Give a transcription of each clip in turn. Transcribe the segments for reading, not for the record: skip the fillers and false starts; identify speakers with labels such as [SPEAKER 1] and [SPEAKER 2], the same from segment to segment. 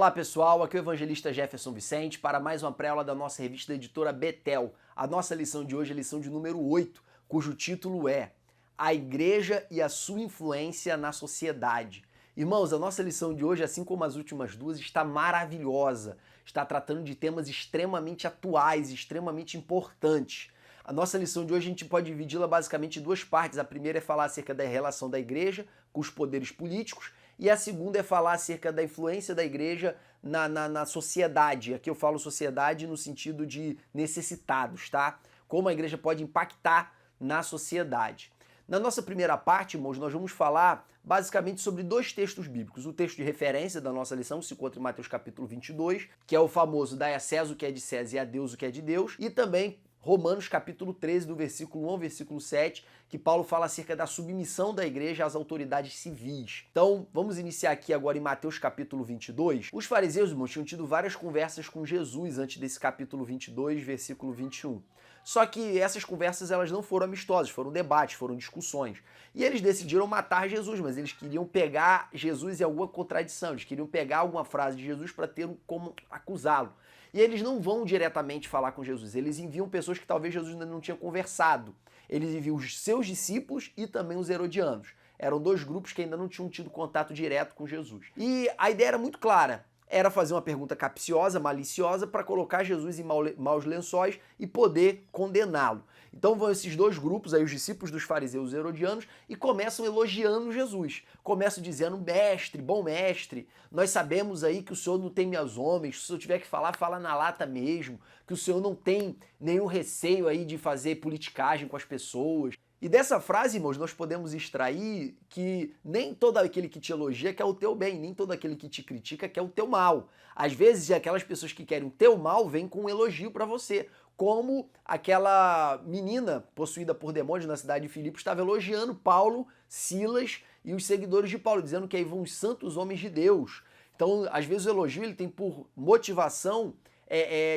[SPEAKER 1] Olá pessoal, aqui é o evangelista Jefferson Vicente para mais uma pré-aula da nossa revista da editora Betel. A nossa lição de hoje é a lição de número 8, cujo título é A Igreja e a Sua Influência na Sociedade. Irmãos, a nossa lição de hoje, assim como as últimas duas, está maravilhosa. Está tratando de temas extremamente atuais, extremamente importantes. A nossa lição de hoje a gente pode dividi-la basicamente em duas partes. A primeira é falar acerca da relação da igreja com os poderes políticos e a segunda é falar acerca da influência da igreja na sociedade. Aqui eu falo sociedade no sentido de necessitados, tá? Como a igreja pode impactar na sociedade. Na nossa primeira parte, irmãos, nós vamos falar basicamente sobre dois textos bíblicos. O texto de referência da nossa lição se encontra em Mateus capítulo 22, que é o famoso dai a César o que é de César e a Deus o que é de Deus, e também Romanos capítulo 13, do versículo 1 ao versículo 7, que Paulo fala acerca da submissão da igreja às autoridades civis. Então, vamos iniciar aqui agora em Mateus capítulo 22. Os fariseus, irmãos, tinham tido várias conversas com Jesus antes desse capítulo 22, versículo 21. Só que essas conversas elas não foram amistosas, foram debates, foram discussões. E eles decidiram matar Jesus, mas eles queriam pegar Jesus em alguma contradição, eles queriam pegar alguma frase de Jesus para ter como acusá-lo. E eles não vão diretamente falar com Jesus, eles enviam pessoas que talvez Jesus ainda não tinha conversado. Eles enviam os seus discípulos e também os herodianos. Eram dois grupos que ainda não tinham tido contato direto com Jesus. E a ideia era muito clara. Era fazer uma pergunta capciosa, maliciosa, para colocar Jesus em maus lençóis e poder condená-lo. Então vão esses dois grupos, aí os discípulos dos fariseus e os herodianos, e começam elogiando Jesus. Começam dizendo, mestre, bom mestre, nós sabemos aí que o senhor não teme aos homens, se o senhor tiver que falar, fala na lata mesmo, que o senhor não tem nenhum receio aí de fazer politicagem com as pessoas. E dessa frase, irmãos, nós podemos extrair que nem todo aquele que te elogia quer o teu bem, nem todo aquele que te critica quer o teu mal. Às vezes, aquelas pessoas que querem o teu mal vêm com um elogio para você, como aquela menina possuída por demônios na cidade de Filipos estava elogiando Paulo, Silas e os seguidores de Paulo, dizendo que aí vão os santos homens de Deus. Então, às vezes o elogio ele tem por motivação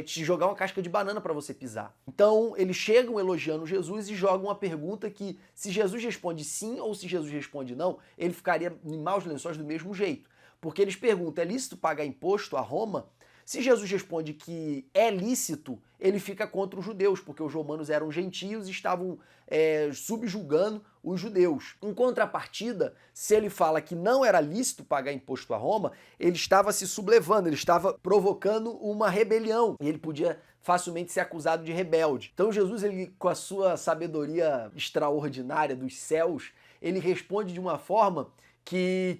[SPEAKER 1] te jogar uma casca de banana para você pisar. Então, eles chegam elogiando Jesus e jogam uma pergunta que, se Jesus responde sim ou se Jesus responde não, ele ficaria em maus lençóis do mesmo jeito. Porque eles perguntam, é lícito pagar imposto a Roma? Se Jesus responde que é lícito, ele fica contra os judeus, porque os romanos eram gentios e estavam subjugando os judeus. Em contrapartida, se ele fala que não era lícito pagar imposto a Roma, ele estava se sublevando, ele estava provocando uma rebelião e ele podia facilmente ser acusado de rebelde. Então Jesus, ele, com a sua sabedoria extraordinária dos céus, ele responde de uma forma que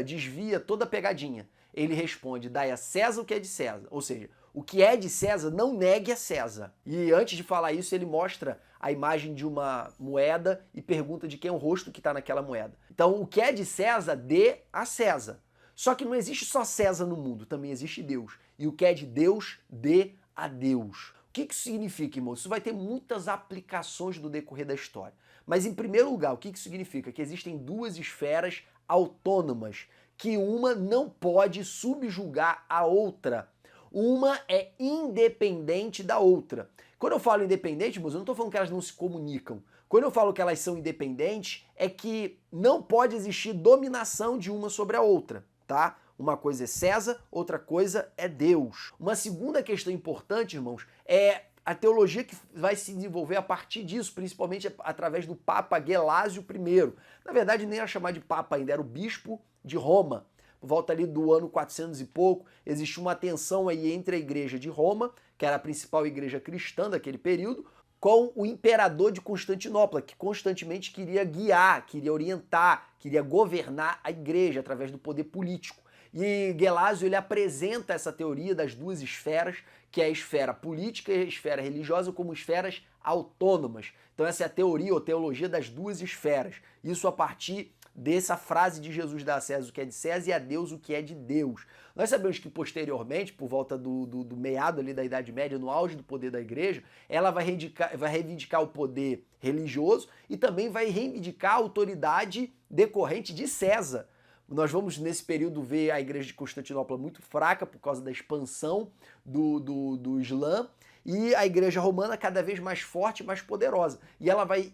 [SPEAKER 1] desvia toda a pegadinha. Ele responde, dai a César o que é de César. Ou seja, o que é de César, não negue a César. E antes de falar isso, ele mostra a imagem de uma moeda e pergunta de quem é o rosto que está naquela moeda. Então, o que é de César, dê a César. Só que não existe só César no mundo, também existe Deus. E o que é de Deus, dê a Deus. O que isso significa, irmão? Isso vai ter muitas aplicações no decorrer da história. Mas, em primeiro lugar, o que isso significa? Que existem duas esferas autônomas, que uma não pode subjugar a outra. Uma é independente da outra. Quando eu falo independente, mas eu não estou falando que elas não se comunicam. Quando eu falo que elas são independentes, é que não pode existir dominação de uma sobre a outra, tá? Uma coisa é César, outra coisa é Deus. Uma segunda questão importante, irmãos, é a teologia que vai se desenvolver a partir disso, principalmente através do Papa Gelásio I. Na verdade, nem era chamado de Papa ainda, era o Bispo de Roma. Por volta ali do ano 400 e pouco, existe uma tensão aí entre a igreja de Roma, que era a principal igreja cristã daquele período, com o imperador de Constantinopla, que constantemente queria guiar, queria orientar, queria governar a igreja através do poder político. E Gelásio ele apresenta essa teoria das duas esferas, que é a esfera política e a esfera religiosa, como esferas autônomas. Então essa é a teoria ou teologia das duas esferas. Isso a partir dessa frase de Jesus, dá a César o que é de César e a Deus o que é de Deus. Nós sabemos que posteriormente, por volta do meado ali da Idade Média, no auge do poder da igreja, ela vai reivindicar o poder religioso e também vai reivindicar a autoridade decorrente de César. Nós vamos, nesse período, ver a igreja de Constantinopla muito fraca por causa da expansão do Islã e a igreja romana cada vez mais forte e mais poderosa. E ela vai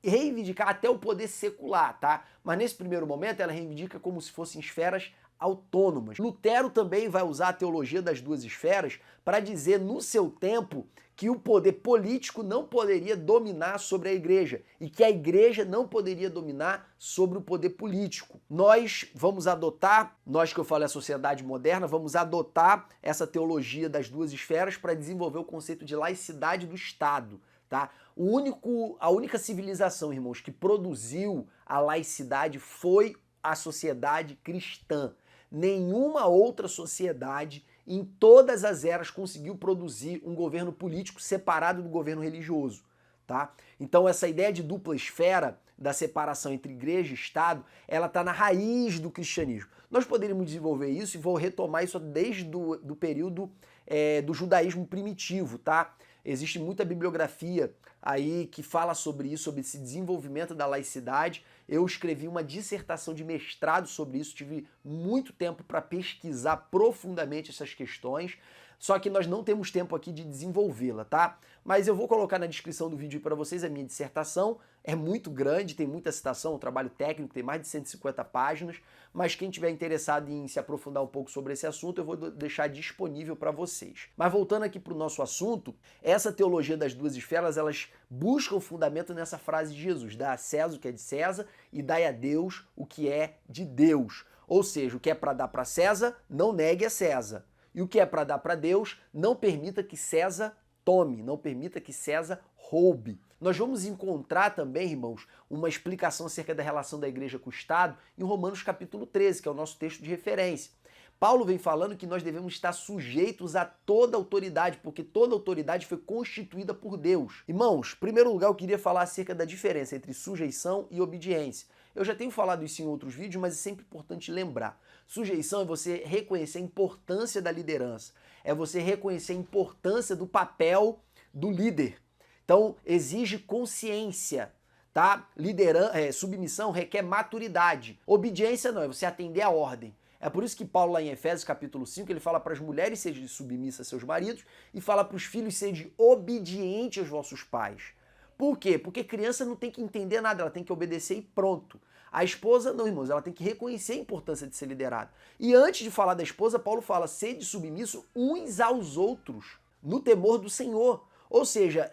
[SPEAKER 1] reivindicar até o poder secular, tá? Mas nesse primeiro momento ela reivindica como se fossem esferas autônomas. Lutero também vai usar a teologia das duas esferas para dizer no seu tempo que o poder político não poderia dominar sobre a igreja e que a igreja não poderia dominar sobre o poder político. Nós vamos adotar, nós que eu falo é a sociedade moderna, vamos adotar essa teologia das duas esferas para desenvolver o conceito de laicidade do Estado, tá? A única civilização, irmãos, que produziu a laicidade foi a sociedade cristã. Nenhuma outra sociedade em todas as eras conseguiu produzir um governo político separado do governo religioso, tá? Então essa ideia de dupla esfera, da separação entre igreja e Estado, ela está na raiz do cristianismo. Nós poderíamos desenvolver isso e vou retomar isso desde do período do judaísmo primitivo, tá? Existe muita bibliografia aí que fala sobre isso, sobre esse desenvolvimento da laicidade. Eu escrevi uma dissertação de mestrado sobre isso, tive muito tempo para pesquisar profundamente essas questões, só que nós não temos tempo aqui de desenvolvê-la, tá? Mas eu vou colocar na descrição do vídeo para vocês a minha dissertação, é muito grande, tem muita citação, um trabalho técnico, tem mais de 150 páginas, mas quem tiver interessado em se aprofundar um pouco sobre esse assunto, eu vou deixar disponível para vocês. Mas voltando aqui para o nosso assunto, essa teologia das duas esferas, elas buscam fundamento nessa frase de Jesus: dá a César o que é de César e dai a Deus o que é de Deus. Ou seja, o que é para dar para César, não negue a César. E o que é para dar para Deus, não permita que César tome, não permita que César roube. Nós vamos encontrar também, irmãos, uma explicação acerca da relação da igreja com o Estado em Romanos capítulo 13, que é o nosso texto de referência. Paulo vem falando que nós devemos estar sujeitos a toda autoridade, porque toda autoridade foi constituída por Deus. Irmãos, em primeiro lugar eu queria falar acerca da diferença entre sujeição e obediência. Eu já tenho falado isso em outros vídeos, mas é sempre importante lembrar. Sujeição é você reconhecer a importância da liderança, é você reconhecer a importância do papel do líder. Então, exige consciência, tá? Submissão requer maturidade. Obediência não, é você atender à ordem. É por isso que Paulo, lá em Efésios capítulo 5, ele fala para as mulheres sejam submissas a seus maridos e fala para os filhos sejam obedientes aos vossos pais. Por quê? Porque criança não tem que entender nada, ela tem que obedecer e pronto. A esposa, não, irmãos, ela tem que reconhecer a importância de ser liderada. E antes de falar da esposa, Paulo fala, sede submisso uns aos outros, no temor do Senhor. Ou seja,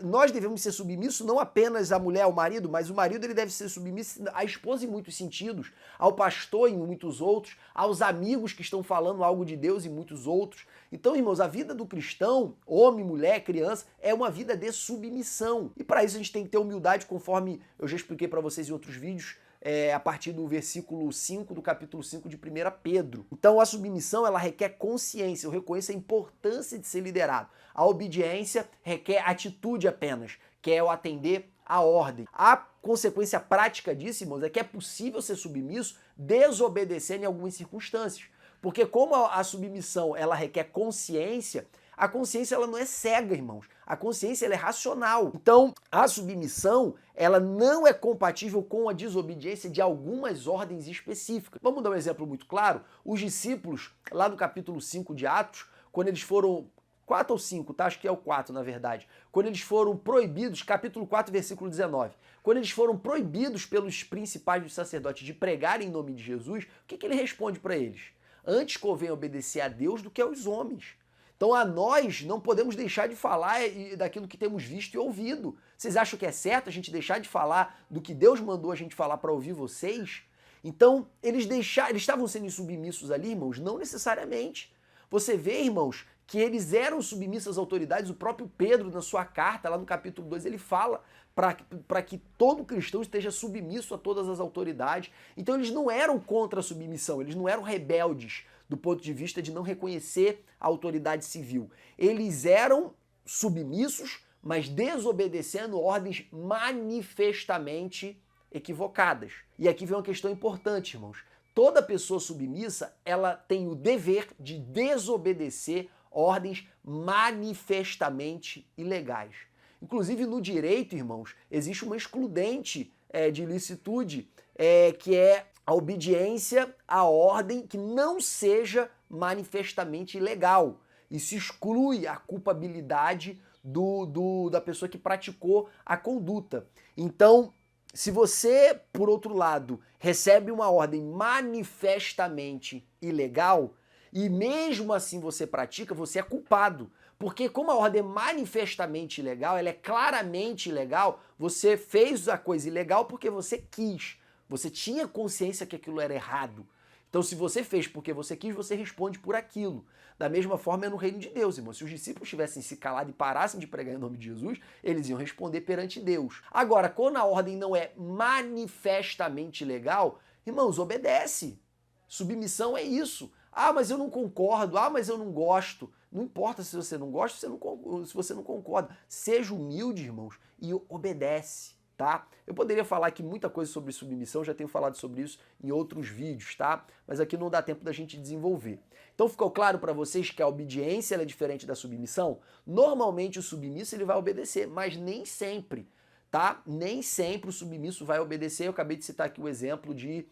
[SPEAKER 1] nós devemos ser submissos não apenas à mulher, ao marido, mas o marido ele deve ser submisso à esposa em muitos sentidos, ao pastor em muitos outros, aos amigos que estão falando algo de Deus em muitos outros. Então, irmãos, a vida do cristão, homem, mulher, criança, é uma vida de submissão. E para isso a gente tem que ter humildade, conforme eu já expliquei para vocês em outros vídeos, a partir do versículo 5 do capítulo 5 de 1 Pedro. Então a submissão ela requer consciência, eu reconheço a importância de ser liderado. A obediência requer atitude apenas, que é o atender à ordem. A consequência prática disso, irmãos, é que é possível ser submisso desobedecendo em algumas circunstâncias. Porque como a submissão ela requer consciência, a consciência ela não é cega, irmãos. A consciência ela é racional. Então, a submissão ela não é compatível com a desobediência de algumas ordens específicas. Vamos dar um exemplo muito claro. Os discípulos, lá no capítulo 5 de Atos, quando eles foram 4 ou 5, tá? Acho que é o 4, na verdade. Quando eles foram proibidos, capítulo 4, versículo 19. Quando eles foram proibidos pelos principais dos sacerdotes de pregar em nome de Jesus, o que ele responde para eles? Antes convém obedecer a Deus do que aos homens. Então a nós não podemos deixar de falar daquilo que temos visto e ouvido. Vocês acham que é certo a gente deixar de falar do que Deus mandou a gente falar para ouvir vocês? Então eles estavam sendo submissos ali, irmãos? Não necessariamente. Você vê, irmãos, que eles eram submissos às autoridades. O próprio Pedro, na sua carta, lá no capítulo 2, ele fala para que todo cristão esteja submisso a todas as autoridades. Então eles não eram contra a submissão, eles não eram rebeldes do ponto de vista de não reconhecer a autoridade civil. Eles eram submissos, mas desobedecendo ordens manifestamente equivocadas. E aqui vem uma questão importante, irmãos. Toda pessoa submissa, ela tem o dever de desobedecer ordens manifestamente ilegais. Inclusive no direito, irmãos, existe uma excludente de ilicitude, que é a obediência à ordem que não seja manifestamente ilegal. Isso exclui a culpabilidade da pessoa que praticou a conduta. Então, se você, por outro lado, recebe uma ordem manifestamente ilegal e mesmo assim você pratica, você é culpado. Porque como a ordem é manifestamente ilegal, ela é claramente ilegal, você fez a coisa ilegal porque você quis. Você tinha consciência que aquilo era errado. Então, se você fez porque você quis, você responde por aquilo. Da mesma forma é no reino de Deus, irmão. Se os discípulos tivessem se calado e parassem de pregar em nome de Jesus, eles iam responder perante Deus. Agora, quando a ordem não é manifestamente legal, irmãos, obedece. Submissão é isso. Ah, mas eu não concordo. Ah, mas eu não gosto. Não importa se você não gosta, se você não concorda. Seja humilde, irmãos, e obedece. Tá? Eu poderia falar aqui muita coisa sobre submissão, já tenho falado sobre isso em outros vídeos, tá? Mas aqui não dá tempo da gente desenvolver. Então ficou claro para vocês que a obediência é diferente da submissão? Normalmente o submisso ele vai obedecer, mas nem sempre, tá? Nem sempre o submisso vai obedecer. Eu acabei de citar aqui o exemplo de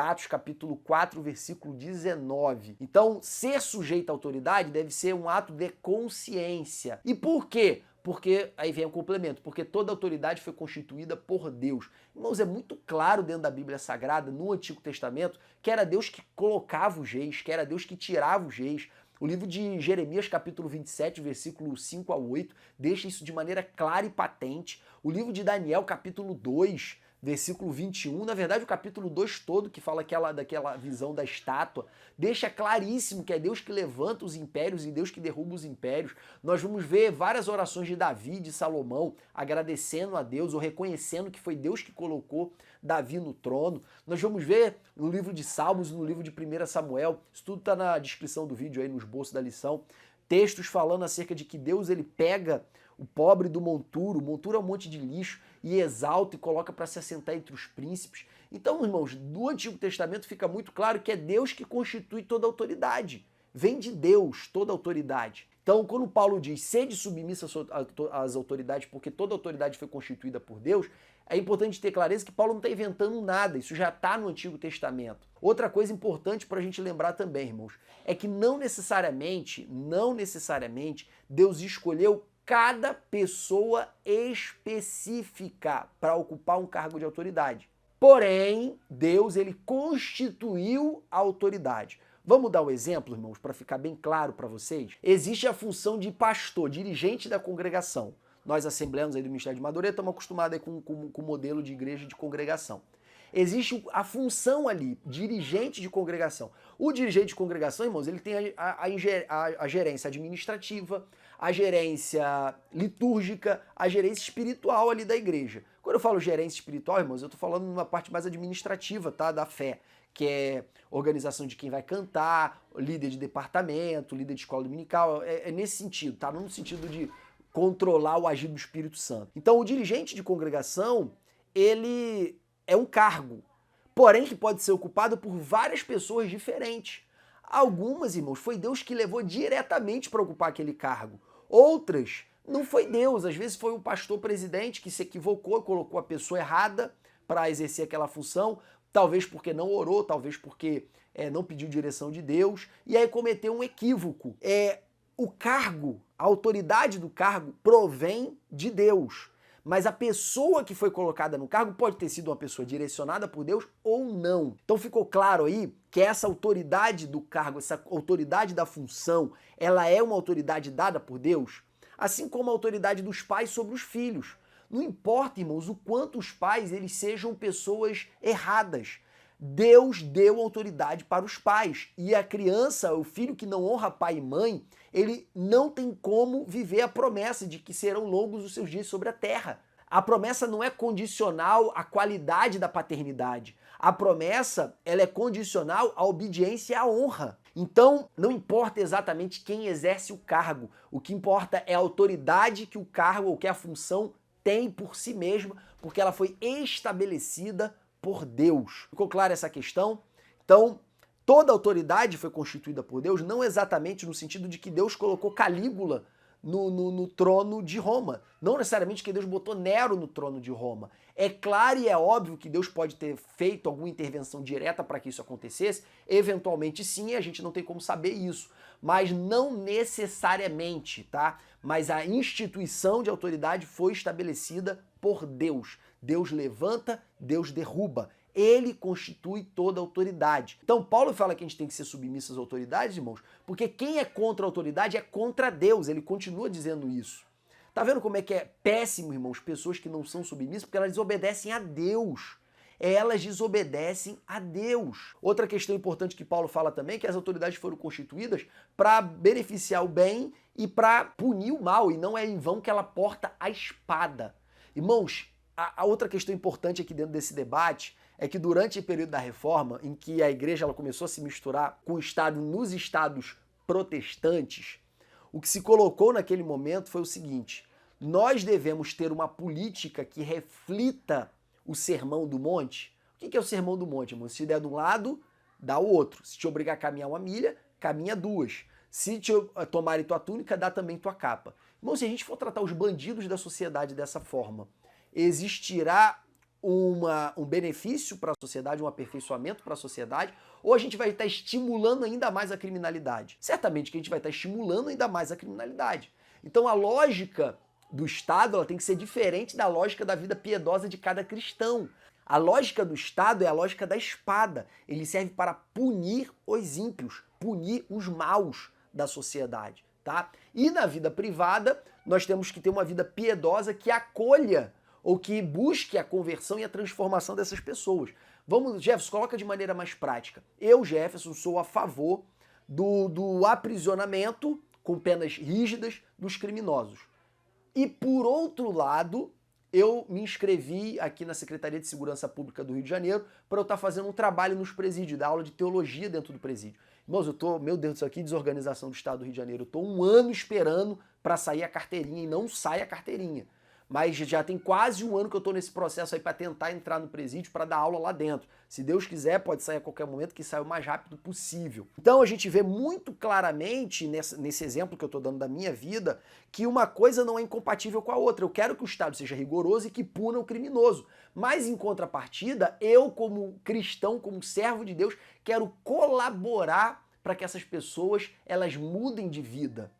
[SPEAKER 1] Atos capítulo 4, versículo 19. Então, ser sujeito à autoridade deve ser um ato de consciência. E por quê? Porque, aí vem o complemento, porque toda autoridade foi constituída por Deus. Irmãos, é muito claro dentro da Bíblia Sagrada, no Antigo Testamento, que era Deus que colocava os reis, que era Deus que tirava os reis. O livro de Jeremias, capítulo 27, versículo 5 a 8, deixa isso de maneira clara e patente. O livro de Daniel, capítulo 2, versículo 21, na verdade o capítulo 2 todo, que fala daquela visão da estátua, deixa claríssimo que é Deus que levanta os impérios e Deus que derruba os impérios. Nós vamos ver várias orações de Davi e de Salomão agradecendo a Deus ou reconhecendo que foi Deus que colocou Davi no trono. Nós vamos ver no livro de Salmos, no livro de 1 Samuel, isso tudo está na descrição do vídeo aí, no esboço da lição, textos falando acerca de que Deus ele pega o pobre do monturo, o monturo é um monte de lixo, e exalta e coloca para se assentar entre os príncipes. Então, irmãos, do Antigo Testamento fica muito claro que é Deus que constitui toda a autoridade. Vem de Deus toda a autoridade. Então, quando Paulo diz sede submissa às autoridades, porque toda autoridade foi constituída por Deus, é importante ter clareza que Paulo não está inventando nada, isso já está no Antigo Testamento. Outra coisa importante para a gente lembrar também, irmãos, é que não necessariamente, Deus escolheu cada pessoa específica para ocupar um cargo de autoridade. Porém, Deus ele constituiu a autoridade. Vamos dar um exemplo, irmãos, para ficar bem claro para vocês? Existe a função de pastor, dirigente da congregação. Nós, assembleanos aí do Ministério de Madureira, estamos acostumados aí com o modelo de igreja de congregação. Existe a função ali, dirigente de congregação. O dirigente de congregação, irmãos, ele tem a gerência administrativa, a gerência litúrgica, a gerência espiritual ali da igreja. Quando eu falo gerência espiritual, irmãos, eu estou falando numa parte mais administrativa, tá, da fé, que é organização de quem vai cantar, líder de departamento, líder de escola dominical, é nesse sentido, tá? Não no sentido de controlar o agir do Espírito Santo. Então, o dirigente de congregação, ele é um cargo, porém que pode ser ocupado por várias pessoas diferentes. Algumas, irmãos, foi Deus que levou diretamente para ocupar aquele cargo. Outras, não foi Deus. Às vezes foi o pastor presidente que se equivocou, colocou a pessoa errada para exercer aquela função, talvez porque não orou, talvez porque não pediu direção de Deus, e aí cometeu um equívoco. O cargo, a autoridade do cargo provém de Deus. Mas a pessoa que foi colocada no cargo pode ter sido uma pessoa direcionada por Deus ou não. Então ficou claro aí que essa autoridade do cargo, essa autoridade da função, ela é uma autoridade dada por Deus, assim como a autoridade dos pais sobre os filhos. Não importa, irmãos, o quanto os pais eles sejam pessoas erradas. Deus deu autoridade para os pais. E a criança, o filho que não honra pai e mãe, ele não tem como viver a promessa de que serão longos os seus dias sobre a terra. A promessa não é condicional à qualidade da paternidade. A promessa, ela é condicional à obediência e à honra. Então, não importa exatamente quem exerce o cargo. O que importa é a autoridade que o cargo ou que a função tem por si mesma, porque ela foi estabelecida por Deus. Ficou clara essa questão? Então, toda autoridade foi constituída por Deus, não exatamente no sentido de que Deus colocou Calígula no trono de Roma. Não necessariamente que Deus botou Nero no trono de Roma. É claro e é óbvio que Deus pode ter feito alguma intervenção direta para que isso acontecesse. Eventualmente sim, a gente não tem como saber isso. Mas não necessariamente, tá? Mas a instituição de autoridade foi estabelecida por Deus. Deus levanta, Deus derruba. Ele constitui toda a autoridade. Então Paulo fala que a gente tem que ser submisso às autoridades, irmãos, porque quem é contra a autoridade é contra Deus. Ele continua dizendo isso. Tá vendo como é que é péssimo, irmãos, pessoas que não são submissas, porque elas desobedecem a Deus. Elas desobedecem a Deus. Outra questão importante que Paulo fala também é que as autoridades foram constituídas para beneficiar o bem e para punir o mal, e não é em vão que ela porta a espada. Irmãos, a outra questão importante aqui dentro desse debate é que durante o período da Reforma, em que a igreja ela começou a se misturar com o Estado nos estados protestantes, o que se colocou naquele momento foi o seguinte: nós devemos ter uma política que reflita o Sermão do Monte. O que é o Sermão do Monte, irmão? Se der de um lado, dá o outro. Se te obrigar a caminhar 1 milha, caminha 2. Se te tomarem tua túnica, dá também tua capa. Irmão, se a gente for tratar os bandidos da sociedade dessa forma, existirá um benefício para a sociedade, um aperfeiçoamento para a sociedade, ou a gente vai estar estimulando ainda mais a criminalidade? Certamente que a gente vai estar estimulando ainda mais a criminalidade. Então a lógica do Estado ela tem que ser diferente da lógica da vida piedosa de cada cristão. A lógica do Estado é a lógica da espada. Ele serve para punir os ímpios, punir os maus da sociedade, tá? E na vida privada, nós temos que ter uma vida piedosa que acolha ou que busque a conversão e a transformação dessas pessoas. Vamos, Jefferson, coloca de maneira mais prática. Eu, Jefferson, sou a favor do aprisionamento com penas rígidas dos criminosos. E, por outro lado, eu me inscrevi aqui na Secretaria de Segurança Pública do Rio de Janeiro para eu estar fazendo um trabalho nos presídios, dar aula de teologia dentro do presídio. Irmãos, meu Deus do céu, que desorganização do Estado do Rio de Janeiro. Eu estou 1 ano esperando para sair a carteirinha e não sai a carteirinha. Mas já tem quase 1 ano que eu estou nesse processo aí para tentar entrar no presídio para dar aula lá dentro. Se Deus quiser, pode sair a qualquer momento, que saia o mais rápido possível. Então a gente vê muito claramente nesse exemplo que eu estou dando da minha vida que uma coisa não é incompatível com a outra. Eu quero que o Estado seja rigoroso e que puna o criminoso. Mas em contrapartida, eu como cristão, como servo de Deus, quero colaborar para que essas pessoas elas mudem de vida.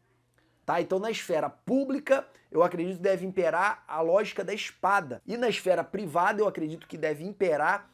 [SPEAKER 1] Tá? Então, na esfera pública, eu acredito que deve imperar a lógica da espada. E na esfera privada, eu acredito que deve imperar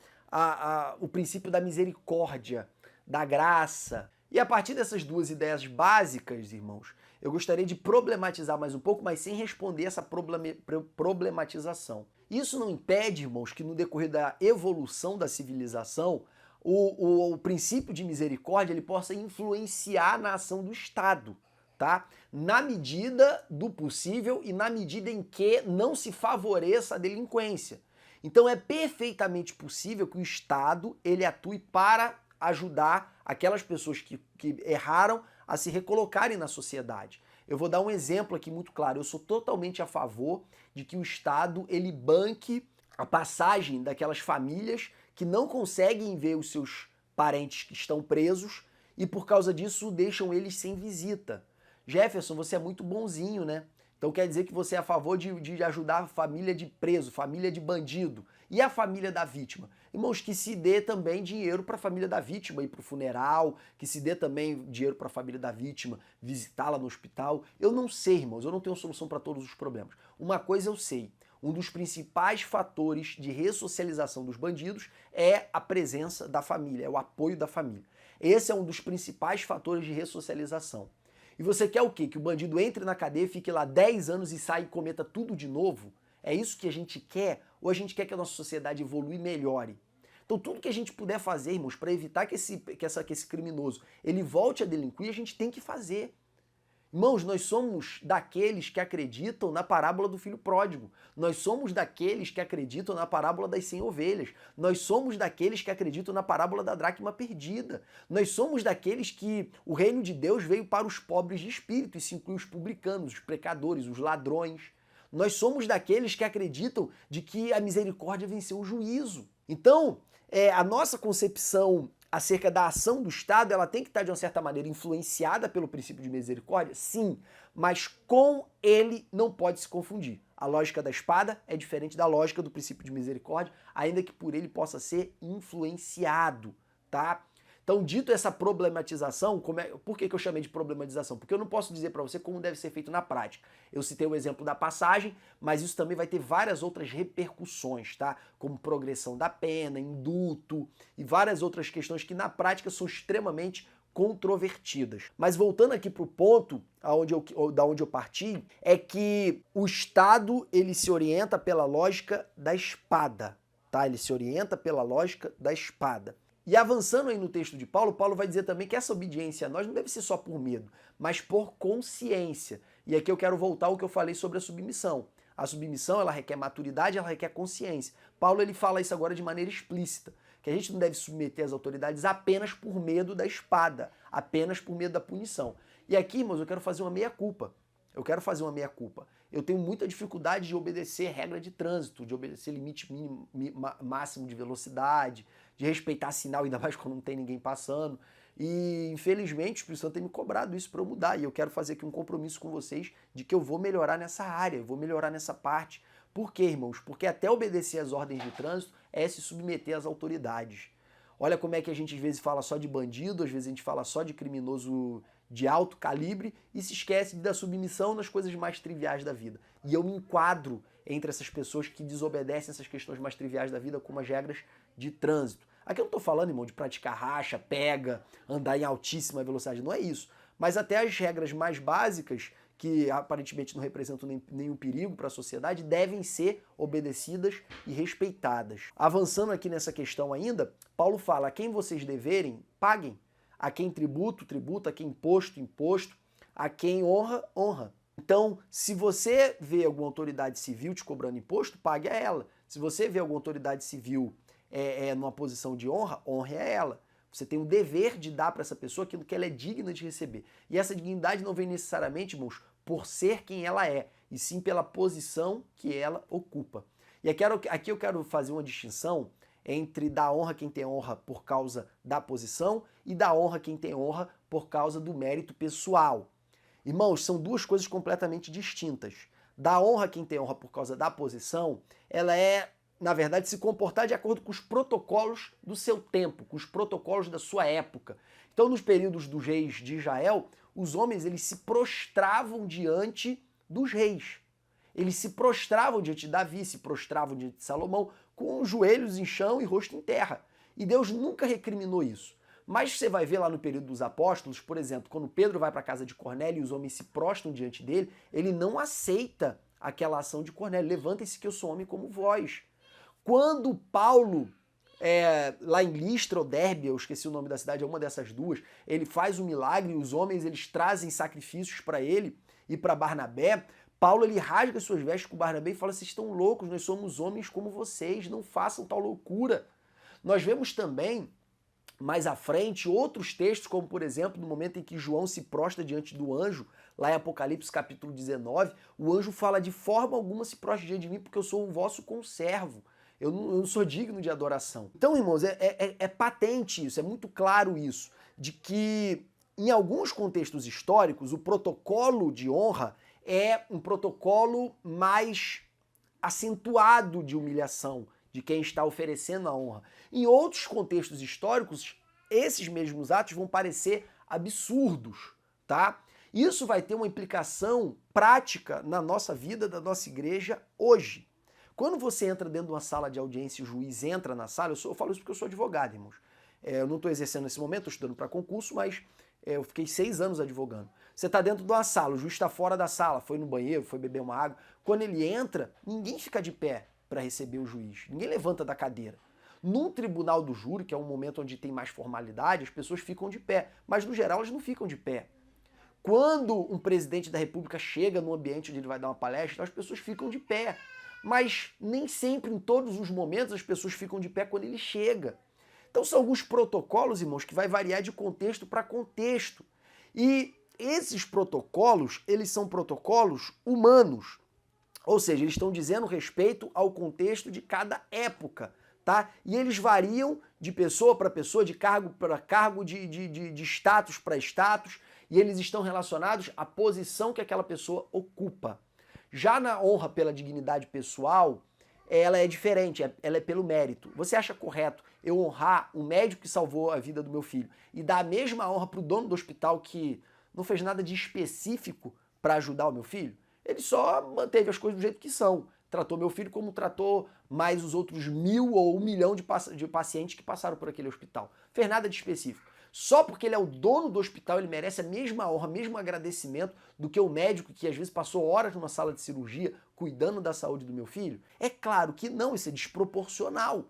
[SPEAKER 1] o princípio da misericórdia, da graça. E a partir dessas duas ideias básicas, irmãos, eu gostaria de problematizar mais um pouco, mas sem responder essa problematização. Isso não impede, irmãos, que no decorrer da evolução da civilização, o princípio de misericórdia ele possa influenciar na ação do Estado. Tá? Na medida do possível e na medida em que não se favoreça a delinquência. Então é perfeitamente possível que o Estado ele atue para ajudar aquelas pessoas que erraram a se recolocarem na sociedade. Eu vou dar um exemplo aqui muito claro. Eu sou totalmente a favor de que o Estado ele banque a passagem daquelas famílias que não conseguem ver os seus parentes que estão presos e por causa disso deixam eles sem visita. Jefferson, você é muito bonzinho, né? Então quer dizer que você é a favor de ajudar a família de preso, família de bandido. E a família da vítima? Irmãos, que se dê também dinheiro para a família da vítima ir para o funeral, que se dê também dinheiro para a família da vítima visitá-la no hospital. Eu não sei, irmãos, eu não tenho solução para todos os problemas. Uma coisa eu sei, um dos principais fatores de ressocialização dos bandidos é a presença da família, é o apoio da família. Esse é um dos principais fatores de ressocialização. E você quer o quê? Que o bandido entre na cadeia, fique lá 10 anos e saia e cometa tudo de novo? É isso que a gente quer? Ou a gente quer que a nossa sociedade evolua e melhore? Então tudo que a gente puder fazer, irmãos, para evitar que esse criminoso ele volte a delinquir, a gente tem que fazer. Irmãos, nós somos daqueles que acreditam na parábola do filho pródigo. Nós somos daqueles que acreditam na parábola das 100 ovelhas. Nós somos daqueles que acreditam na parábola da dracma perdida. Nós somos daqueles que o reino de Deus veio para os pobres de espírito. Isso inclui os publicanos, os pecadores, os ladrões. Nós somos daqueles que acreditam de que a misericórdia venceu o juízo. Então, a nossa concepção acerca da ação do Estado, ela tem que estar, de uma certa maneira, influenciada pelo princípio de misericórdia? Sim, mas com ele não pode se confundir. A lógica da espada é diferente da lógica do princípio de misericórdia, ainda que por ele possa ser influenciado, tá? Então, dito essa problematização, por que eu chamei de problematização? Porque eu não posso dizer para você como deve ser feito na prática. Eu citei o exemplo da passagem, mas isso também vai ter várias outras repercussões, tá? Como progressão da pena, indulto e várias outras questões que na prática são extremamente controvertidas. Mas voltando aqui para o ponto da onde eu parti, é que o Estado ele se orienta pela lógica da espada, tá? Ele se orienta pela lógica da espada. E avançando aí no texto de Paulo, Paulo vai dizer também que essa obediência a nós não deve ser só por medo, mas por consciência. E aqui eu quero voltar ao que eu falei sobre a submissão. A submissão, ela requer maturidade, ela requer consciência. Paulo ele fala isso agora de maneira explícita, que a gente não deve submeter as autoridades apenas por medo da espada, apenas por medo da punição. E aqui, irmãos, eu quero fazer uma meia-culpa. Eu tenho muita dificuldade de obedecer regra de trânsito, de obedecer limite mínimo, máximo de velocidade, de respeitar sinal, ainda mais quando não tem ninguém passando. E, infelizmente, o Espírito Santo tem me cobrado isso para eu mudar. E eu quero fazer aqui um compromisso com vocês de que eu vou melhorar nessa área, eu vou melhorar nessa parte. Por quê, irmãos? Porque até obedecer às ordens de trânsito é se submeter às autoridades. Olha como é que a gente às vezes fala só de bandido, às vezes a gente fala só de criminoso de alto calibre e se esquece da submissão nas coisas mais triviais da vida. E eu me enquadro entre essas pessoas que desobedecem essas questões mais triviais da vida, como as regras de trânsito. Aqui eu não estou falando, irmão, de praticar racha, pega, andar em altíssima velocidade, não é isso. Mas até as regras mais básicas, que aparentemente não representam nenhum perigo para a sociedade, devem ser obedecidas e respeitadas. Avançando aqui nessa questão ainda, Paulo fala: a quem vocês deverem, paguem. A quem tributo, tributo. A quem imposto, imposto. A quem honra, honra. Então, se você vê alguma autoridade civil te cobrando imposto, pague a ela. Se você vê alguma autoridade civil numa posição de honra, honre a ela. Você tem o dever de dar para essa pessoa aquilo que ela é digna de receber. E essa dignidade não vem necessariamente, irmãos, por ser quem ela é, e sim pela posição que ela ocupa. E aqui eu quero fazer uma distinção entre dar honra a quem tem honra por causa da posição e dar honra a quem tem honra por causa do mérito pessoal. Irmãos, são duas coisas completamente distintas. Dar honra a quem tem honra por causa da posição, ela é, na verdade, se comportar de acordo com os protocolos do seu tempo, com os protocolos da sua época. Então, nos períodos dos reis de Israel, os homens eles se prostravam diante dos reis. Eles se prostravam diante de Davi, se prostravam diante de Salomão, com os joelhos em chão e rosto em terra. E Deus nunca recriminou isso. Mas você vai ver lá no período dos apóstolos, por exemplo, quando Pedro vai para a casa de Cornélio e os homens se prostram diante dele, ele não aceita aquela ação de Cornélio. Levantem-se que eu sou homem como vós. Quando Paulo, lá em Listra ou Derbe, eu esqueci o nome da cidade, é uma dessas duas, ele faz um milagre e os homens eles trazem sacrifícios para ele e para Barnabé, Paulo ele rasga suas vestes com Barnabé e fala: vocês estão loucos, nós somos homens como vocês, não façam tal loucura. Nós vemos também, mais à frente, outros textos, como por exemplo, no momento em que João se prostra diante do anjo, lá em Apocalipse capítulo 19, o anjo fala: de forma alguma se prostre diante de mim, porque eu sou o vosso conservo. Eu não sou digno de adoração. Então, irmãos, é patente isso, é muito claro isso, de que em alguns contextos históricos o protocolo de honra é um protocolo mais acentuado de humilhação de quem está oferecendo a honra. Em outros contextos históricos, esses mesmos atos vão parecer absurdos, tá? Isso vai ter uma implicação prática na nossa vida, da nossa igreja hoje. Quando você entra dentro de uma sala de audiência e o juiz entra na sala, eu falo isso porque eu sou advogado, irmãos. Eu não estou exercendo nesse momento, estou estudando para concurso, mas eu fiquei 6 anos advogando. Você está dentro de uma sala, o juiz está fora da sala, foi no banheiro, foi beber uma água. Quando ele entra, ninguém fica de pé para receber o juiz, ninguém levanta da cadeira. Num tribunal do júri, que é um momento onde tem mais formalidade, as pessoas ficam de pé, mas no geral elas não ficam de pé. Quando um presidente da república chega num ambiente onde ele vai dar uma palestra, as pessoas ficam de pé. Mas nem sempre, em todos os momentos, as pessoas ficam de pé quando ele chega. Então são alguns protocolos, irmãos, que vai variar de contexto para contexto. E esses protocolos, eles são protocolos humanos. Ou seja, eles estão dizendo respeito ao contexto de cada época, tá? E eles variam de pessoa para pessoa, de cargo para cargo, de status para status, e eles estão relacionados à posição que aquela pessoa ocupa. Já na honra pela dignidade pessoal, ela é diferente, ela é pelo mérito. Você acha correto eu honrar o médico que salvou a vida do meu filho e dar a mesma honra para o dono do hospital que não fez nada de específico para ajudar o meu filho? Ele só manteve as coisas do jeito que são. Tratou meu filho como tratou mais os outros 1000 ou 1 milhão de pacientes que passaram por aquele hospital. Fez nada de específico. Só porque ele é o dono do hospital, ele merece a mesma honra, mesmo agradecimento do que o médico que às vezes passou horas numa sala de cirurgia cuidando da saúde do meu filho? É claro que não, isso é desproporcional.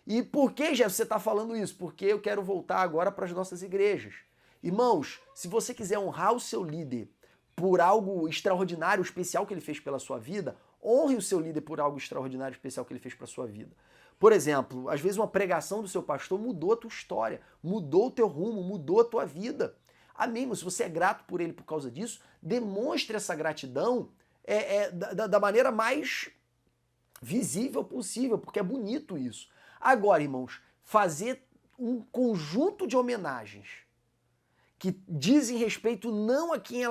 [SPEAKER 1] E por que, Jeff, você está falando isso? Porque eu quero voltar agora para as nossas igrejas. Irmãos, se você quiser honrar o seu líder por algo extraordinário, especial que ele fez pela sua vida, honre o seu líder por algo extraordinário, especial que ele fez para a sua vida. Por exemplo, às vezes uma pregação do seu pastor mudou a tua história, mudou o teu rumo, mudou a tua vida. Amém, mas se você é grato por ele por causa disso, demonstre essa gratidão da maneira mais visível possível, porque é bonito isso. Agora, irmãos, fazer um conjunto de homenagens que dizem respeito não a quem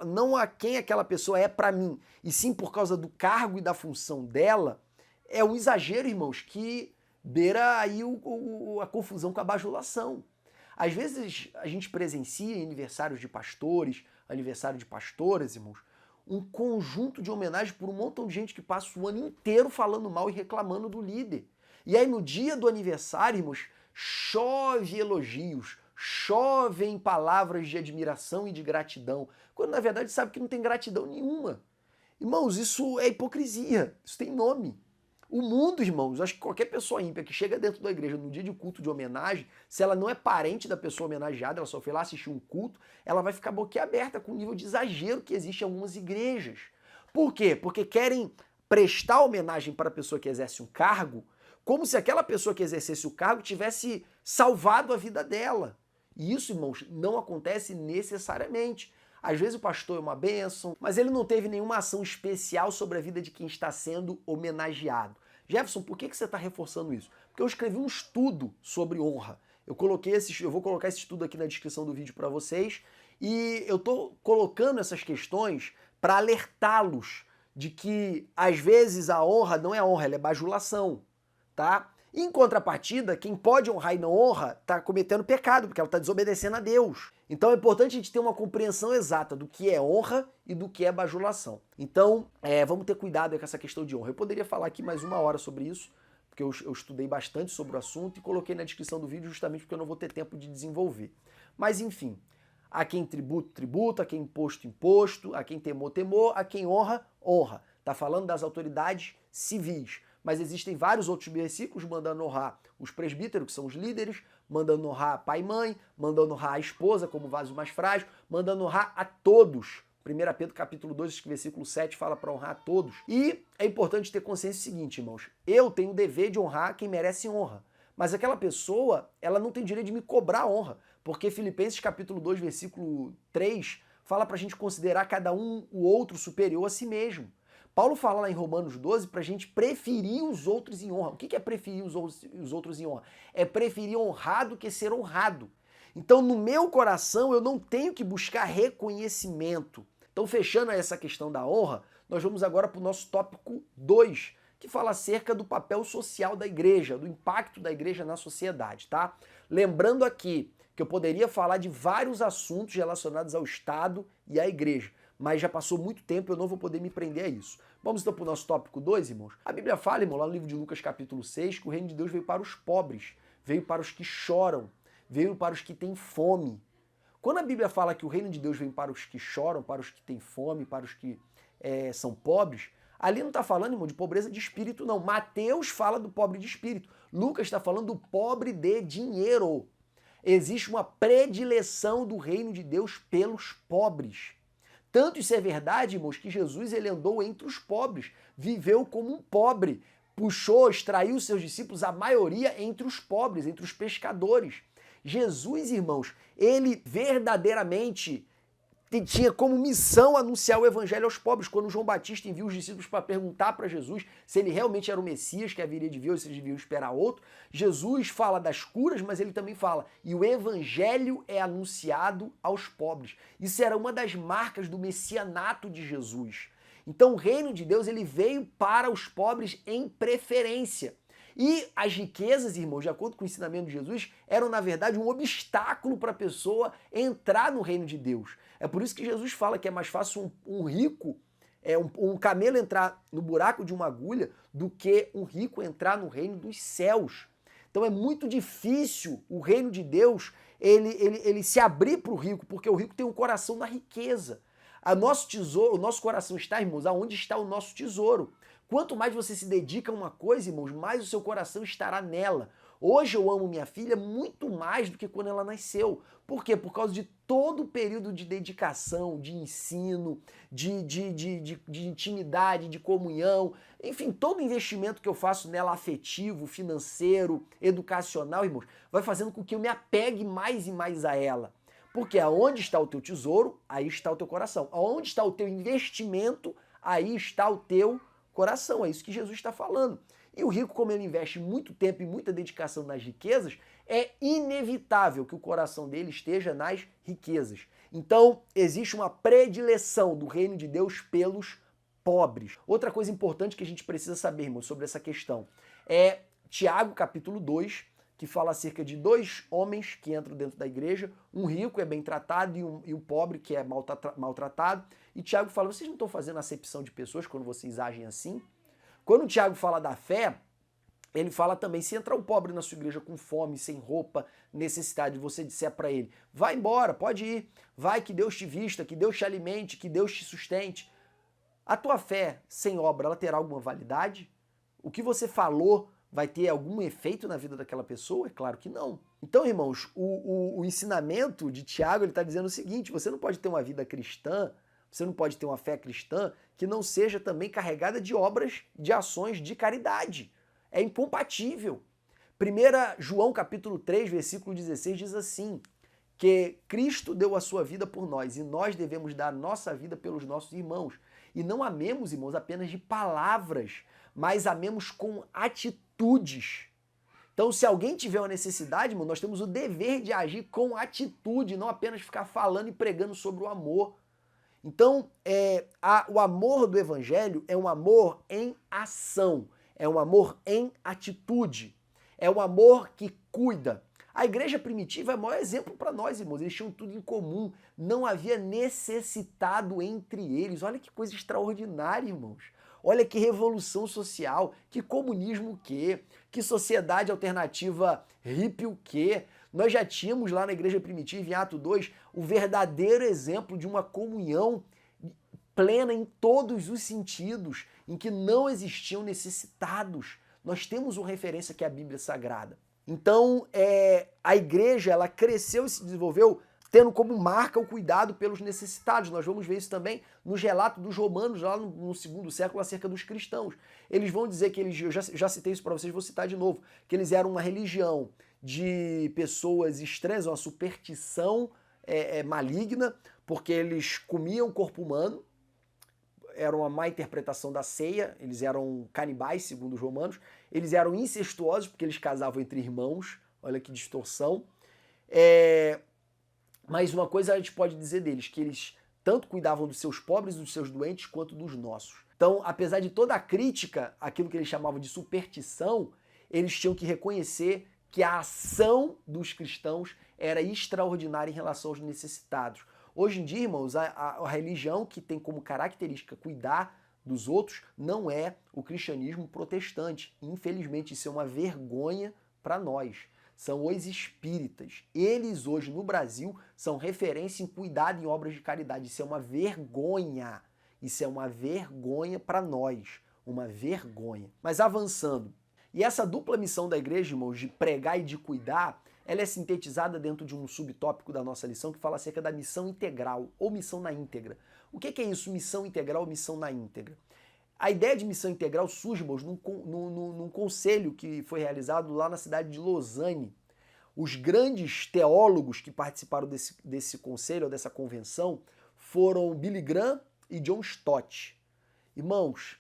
[SPEAKER 1] não a quem aquela pessoa é para mim, e sim por causa do cargo e da função dela, é um exagero, irmãos, que beira aí a confusão com a bajulação. Às vezes a gente presencia em aniversários de pastores, aniversário de pastoras, irmãos, um conjunto de homenagens por um montão de gente que passa o ano inteiro falando mal e reclamando do líder. E aí no dia do aniversário, irmãos, chove elogios, chovem palavras de admiração e de gratidão, quando na verdade sabe que não tem gratidão nenhuma. Irmãos, isso é hipocrisia, isso tem nome. O mundo, irmãos, acho que qualquer pessoa ímpia que chega dentro da igreja no dia de culto de homenagem, se ela não é parente da pessoa homenageada, ela só foi lá assistir um culto, ela vai ficar boquiaberta com o nível de exagero que existe em algumas igrejas. Por quê? Porque querem prestar homenagem para a pessoa que exerce um cargo, como se aquela pessoa que exercesse o cargo tivesse salvado a vida dela. E isso, irmãos, não acontece necessariamente. Às vezes o pastor é uma bênção, mas ele não teve nenhuma ação especial sobre a vida de quem está sendo homenageado. Jefferson, por que você está reforçando isso? Porque eu escrevi um estudo sobre honra. Eu vou colocar esse estudo aqui na descrição do vídeo para vocês, e eu estou colocando essas questões para alertá-los de que, às vezes, a honra não é honra, ela é bajulação, tá? Em contrapartida, quem pode honrar e não honra está cometendo pecado, porque ela está desobedecendo a Deus. Então é importante a gente ter uma compreensão exata do que é honra e do que é bajulação. Então, vamos ter cuidado com essa questão de honra. Eu poderia falar aqui mais 1 hora sobre isso, porque eu estudei bastante sobre o assunto e coloquei na descrição do vídeo justamente porque eu não vou ter tempo de desenvolver. Mas enfim, a quem tributo, tributo, a quem imposto, imposto, a quem temor, temor, a quem honra, honra. Está falando das autoridades civis. Mas existem vários outros versículos mandando honrar os presbíteros, que são os líderes, mandando honrar pai e mãe, mandando honrar a esposa como vaso mais frágil, mandando honrar a todos. 1 Pedro capítulo 2, versículo 7 fala para honrar a todos. E é importante ter consciência do seguinte, irmãos, eu tenho o dever de honrar quem merece honra, mas aquela pessoa, ela não tem direito de me cobrar honra, porque Filipenses capítulo 2, versículo 3 fala para a gente considerar cada um o outro superior a si mesmo. Paulo fala lá em Romanos 12 para a gente preferir os outros em honra. O que é preferir os outros em honra? É preferir honrar do que ser honrado. Então, no meu coração, eu não tenho que buscar reconhecimento. Então, fechando essa questão da honra, nós vamos agora para o nosso tópico 2, que fala acerca do papel social da igreja, do impacto da igreja na sociedade, tá? Lembrando aqui que eu poderia falar de vários assuntos relacionados ao Estado e à igreja, mas já passou muito tempo, eu não vou poder me prender a isso. Vamos então para o nosso tópico 2, irmãos? A Bíblia fala, irmão, lá no livro de Lucas capítulo 6, que o reino de Deus veio para os pobres, veio para os que choram, veio para os que têm fome. Quando a Bíblia fala que o reino de Deus vem para os que choram, para os que têm fome, para os que são pobres, ali não está falando, irmão, de pobreza de espírito, não. Mateus fala do pobre de espírito. Lucas está falando do pobre de dinheiro. Existe uma predileção do reino de Deus pelos pobres. Tanto isso é verdade, irmãos, que Jesus ele andou entre os pobres, viveu como um pobre, puxou, extraiu seus discípulos, a maioria entre os pobres, entre os pescadores. Jesus, irmãos, ele verdadeiramente tinha como missão anunciar o evangelho aos pobres. Quando João Batista envia os discípulos para perguntar para Jesus se ele realmente era o Messias que haveria de vir ou se eles deviam esperar outro, Jesus fala das curas, mas ele também fala, e o evangelho é anunciado aos pobres. Isso era uma das marcas do messianato de Jesus. Então o reino de Deus ele veio para os pobres em preferência. E as riquezas, irmãos, de acordo com o ensinamento de Jesus, eram na verdade um obstáculo para a pessoa entrar no reino de Deus. É por isso que Jesus fala que é mais fácil um rico, um camelo entrar no buraco de uma agulha do que um rico entrar no reino dos céus. Então é muito difícil o reino de Deus ele se abrir para o rico, porque o rico tem um coração na riqueza. A nosso tesouro, o nosso coração está, irmãos, aonde está o nosso tesouro. Quanto mais você se dedica a uma coisa, irmãos, mais o seu coração estará nela. Hoje eu amo minha filha muito mais do que quando ela nasceu. Por quê? Por causa de todo o período de dedicação, de ensino, de intimidade, de comunhão, enfim, todo investimento que eu faço nela afetivo, financeiro, educacional, irmãos, vai fazendo com que eu me apegue mais e mais a ela. Porque aonde está o teu tesouro, aí está o teu coração. Aonde está o teu investimento, aí está o teu coração. É isso que Jesus está falando. E o rico, como ele investe muito tempo e muita dedicação nas riquezas, é inevitável que o coração dele esteja nas riquezas. Então, existe uma predileção do reino de Deus pelos pobres. Outra coisa importante que a gente precisa saber, irmão, sobre essa questão é Tiago, capítulo 2, que fala acerca de dois homens que entram dentro da igreja, um rico é bem tratado e um pobre que é maltratado. E Tiago fala, vocês não estão fazendo acepção de pessoas quando vocês agem assim? Quando o Tiago fala da fé, ele fala também, se entrar um pobre na sua igreja com fome, sem roupa, necessidade, você disser para ele, vai embora, pode ir, vai que Deus te vista, que Deus te alimente, que Deus te sustente. A tua fé sem obra, ela terá alguma validade? O que você falou vai ter algum efeito na vida daquela pessoa? É claro que não. Então, irmãos, o ensinamento de Tiago, ele está dizendo o seguinte, você não pode ter uma vida cristã, você não pode ter uma fé cristã que não seja também carregada de obras, de ações de caridade. É incompatível. 1 João capítulo 3, versículo 16 diz assim, que Cristo deu a sua vida por nós e nós devemos dar a nossa vida pelos nossos irmãos. E não amemos, irmãos, apenas de palavras, mas amemos com atitudes. Então, se alguém tiver uma necessidade, irmão, nós temos o dever de agir com atitude, não apenas ficar falando e pregando sobre o amor. Então, o amor do evangelho é um amor em ação, é um amor em atitude, é um amor que cuida. A igreja primitiva é o maior exemplo para nós, irmãos. Eles tinham tudo em comum, não havia necessitado entre eles. Olha que coisa extraordinária, irmãos. Olha que revolução social, que comunismo o quê? Que sociedade alternativa hippie o quê? Nós já tínhamos lá na igreja primitiva, em Atos 2, o verdadeiro exemplo de uma comunhão plena em todos os sentidos, em que não existiam necessitados. Nós temos uma referência que é a Bíblia Sagrada. Então, a igreja, ela cresceu e se desenvolveu tendo como marca o cuidado pelos necessitados. Nós vamos ver isso também nos relatos dos romanos, lá no segundo século, acerca dos cristãos. Eles vão dizer que eles, eu já citei isso para vocês, vou citar de novo, que eles eram uma religião de pessoas estranhas, uma superstição maligna, porque eles comiam o corpo humano, era uma má interpretação da ceia, eles eram canibais, segundo os romanos, eles eram incestuosos, porque eles casavam entre irmãos, olha que distorção. Mas uma coisa a gente pode dizer deles, que eles tanto cuidavam dos seus pobres, dos seus doentes, quanto dos nossos. Então, apesar de toda a crítica, aquilo que eles chamavam de superstição, eles tinham que reconhecer que a ação dos cristãos era extraordinária em relação aos necessitados. Hoje em dia, irmãos, a religião que tem como característica cuidar dos outros não é o cristianismo protestante. Infelizmente, isso é uma vergonha para nós. São os espíritas. Eles hoje no Brasil são referência em cuidado em obras de caridade. Isso é uma vergonha. Isso é uma vergonha para nós. Uma vergonha. Mas avançando. E essa dupla missão da igreja, irmãos, de pregar e de cuidar, ela é sintetizada dentro de um subtópico da nossa lição que fala acerca da missão integral ou missão na íntegra. O que é isso, missão integral ou missão na íntegra? A ideia de missão integral surge, irmãos, num conselho que foi realizado lá na cidade de Lausanne. Os grandes teólogos que participaram desse conselho, ou dessa convenção, foram Billy Graham e John Stott. Irmãos,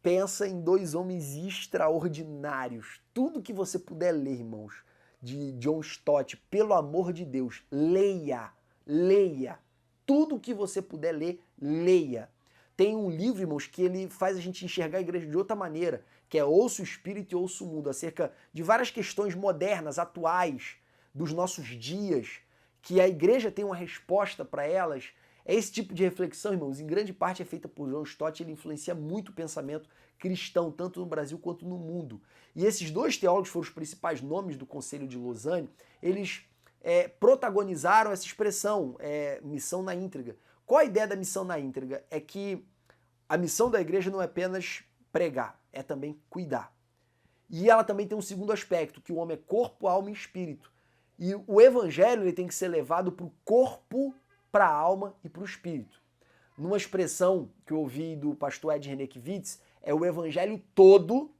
[SPEAKER 1] pensa em dois homens extraordinários. Tudo que você puder ler, irmãos, de John Stott, pelo amor de Deus, leia, leia. Tudo que você puder ler, leia. tem um livro, irmãos, que ele faz a gente enxergar a igreja de outra maneira, que é Ouça o Espírito e Ouça o Mundo, acerca de várias questões modernas, atuais, dos nossos dias, que a igreja tem uma resposta para elas. É esse tipo de reflexão, irmãos, em grande parte é feita por John Stott, ele influencia muito o pensamento cristão, tanto no Brasil quanto no mundo. E esses dois teólogos foram os principais nomes do Concílio de Lausanne, eles protagonizaram essa expressão, missão na íntegra. Qual a ideia da missão na íntegra? É que a missão da igreja não é apenas pregar, é também cuidar. E ela também tem um segundo aspecto, que o homem é corpo, alma e espírito. E o evangelho ele tem que ser levado para o corpo, para a alma e para o espírito. Numa expressão que eu ouvi do pastor Ed Renekiewicz, é o evangelho todo,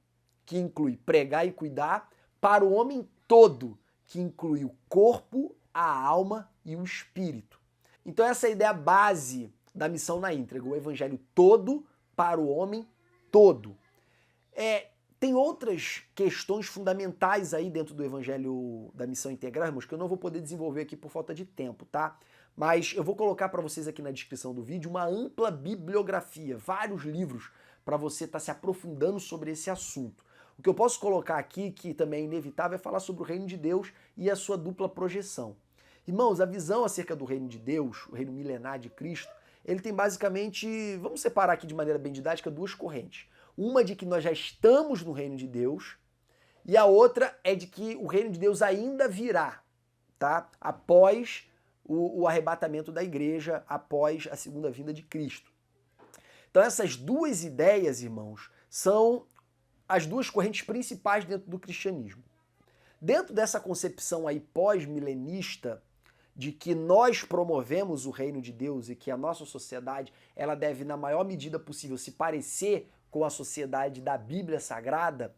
[SPEAKER 1] que inclui pregar e cuidar, para o homem todo, que inclui o corpo, a alma e o espírito. Então essa é a ideia base da missão na íntegra, o evangelho todo para o homem todo. Tem outras questões fundamentais aí dentro do evangelho da missão integral, irmãos, que eu não vou poder desenvolver aqui por falta de tempo, tá? Mas eu vou colocar para vocês aqui na descrição do vídeo uma ampla bibliografia, vários livros para você estar se aprofundando sobre esse assunto. O que eu posso colocar aqui, que também é inevitável, é falar sobre o reino de Deus e a sua dupla projeção. Irmãos, a visão acerca do reino de Deus, o reino milenar de Cristo, ele tem basicamente, vamos separar aqui de maneira bem didática, duas correntes. Uma de que nós já estamos no reino de Deus e a outra é de que o reino de Deus ainda virá, tá? Após o arrebatamento da igreja, após a segunda vinda de Cristo. Então essas duas ideias, irmãos, são as duas correntes principais dentro do cristianismo. Dentro dessa concepção aí pós-milenista, de que nós promovemos o reino de Deus e que a nossa sociedade ela deve, na maior medida possível, se parecer com a sociedade da Bíblia Sagrada,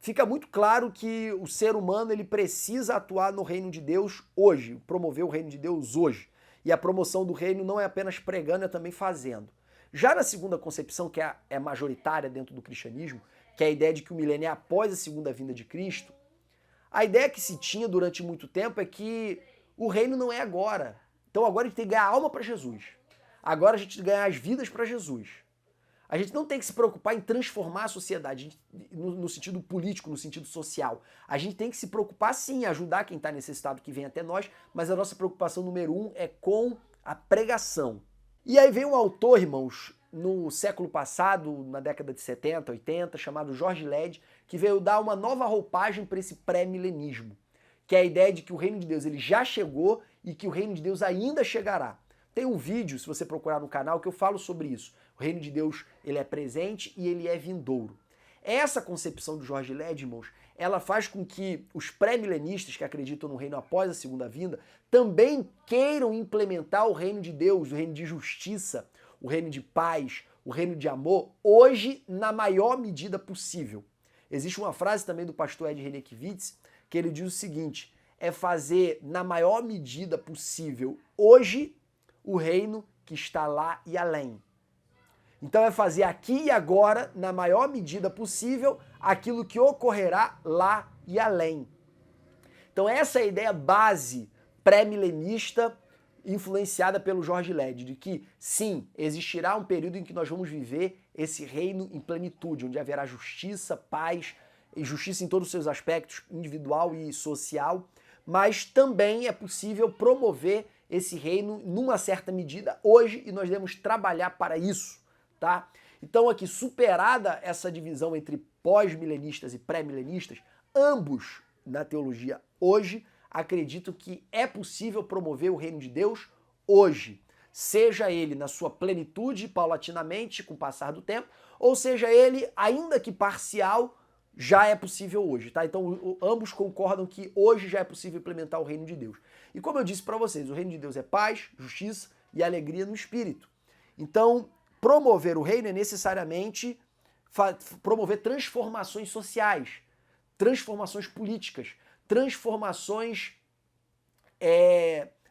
[SPEAKER 1] fica muito claro que o ser humano ele precisa atuar no reino de Deus hoje, promover o reino de Deus hoje. E a promoção do reino não é apenas pregando, é também fazendo. Já na segunda concepção, que é majoritária dentro do cristianismo, que é a ideia de que o milênio é após a segunda vinda de Cristo, a ideia que se tinha durante muito tempo é que o reino não é agora. Então agora a gente tem que ganhar a alma para Jesus. Agora a gente tem que ganhar as vidas para Jesus. A gente não tem que se preocupar em transformar a sociedade no sentido político, no sentido social. A gente tem que se preocupar sim em ajudar quem está necessitado que vem até nós, mas a nossa preocupação número 1 é com a pregação. E aí vem um autor, irmãos, no século passado, na década de 70, 80, chamado George Led, que veio dar uma nova roupagem para esse pré-milenismo, que é a ideia de que o reino de Deus ele já chegou e que o reino de Deus ainda chegará. Tem um vídeo, se você procurar no canal, que eu falo sobre isso. O reino de Deus ele é presente e ele é vindouro. Essa concepção do George Led, irmãos, ela faz com que os pré-milenistas que acreditam no reino após a segunda vinda também queiram implementar o reino de Deus, o reino de justiça, o reino de paz, o reino de amor, hoje na maior medida possível. Existe uma frase também do pastor Ed Renekiewicz que ele diz o seguinte, é fazer na maior medida possível hoje o reino que está lá e além. Então é fazer aqui e agora, na maior medida possível, aquilo que ocorrerá lá e além. Então essa é a ideia base pré-milenista influenciada pelo George Led, de que sim, existirá um período em que nós vamos viver esse reino em plenitude, onde haverá justiça, paz, e justiça em todos os seus aspectos, individual e social, mas também é possível promover esse reino numa certa medida hoje e nós devemos trabalhar para isso, tá? Então aqui, superada essa divisão entre pós-milenistas e pré-milenistas, ambos na teologia hoje acreditam que é possível promover o reino de Deus hoje, seja ele na sua plenitude, paulatinamente, com o passar do tempo, ou seja ele, ainda que parcial, já é possível hoje, tá? Então ambos concordam que hoje já é possível implementar o reino de Deus. E como eu disse para vocês, o reino de Deus é paz, justiça e alegria no espírito. Então, promover o reino é necessariamente promover transformações sociais, transformações políticas, transformações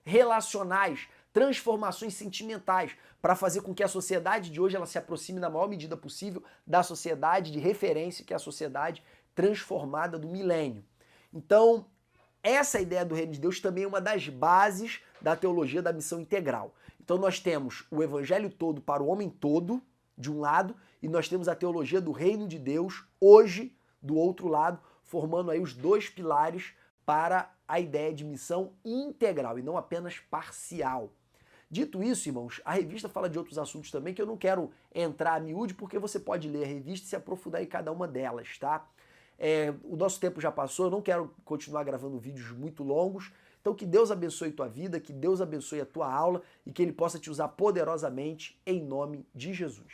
[SPEAKER 1] relacionais, transformações sentimentais, para fazer com que a sociedade de hoje ela se aproxime na maior medida possível da sociedade de referência, que é a sociedade transformada do milênio. Então, essa ideia do reino de Deus também é uma das bases da teologia da missão integral. Então nós temos o evangelho todo para o homem todo, de um lado, e nós temos a teologia do reino de Deus, hoje, do outro lado, formando aí os dois pilares para a ideia de missão integral e não apenas parcial. Dito isso, irmãos, a revista fala de outros assuntos também que eu não quero entrar a miúde, porque você pode ler a revista e se aprofundar em cada uma delas, tá? O nosso tempo já passou, eu não quero continuar gravando vídeos muito longos, então que Deus abençoe tua vida, que Deus abençoe a tua aula e que Ele possa te usar poderosamente em nome de Jesus.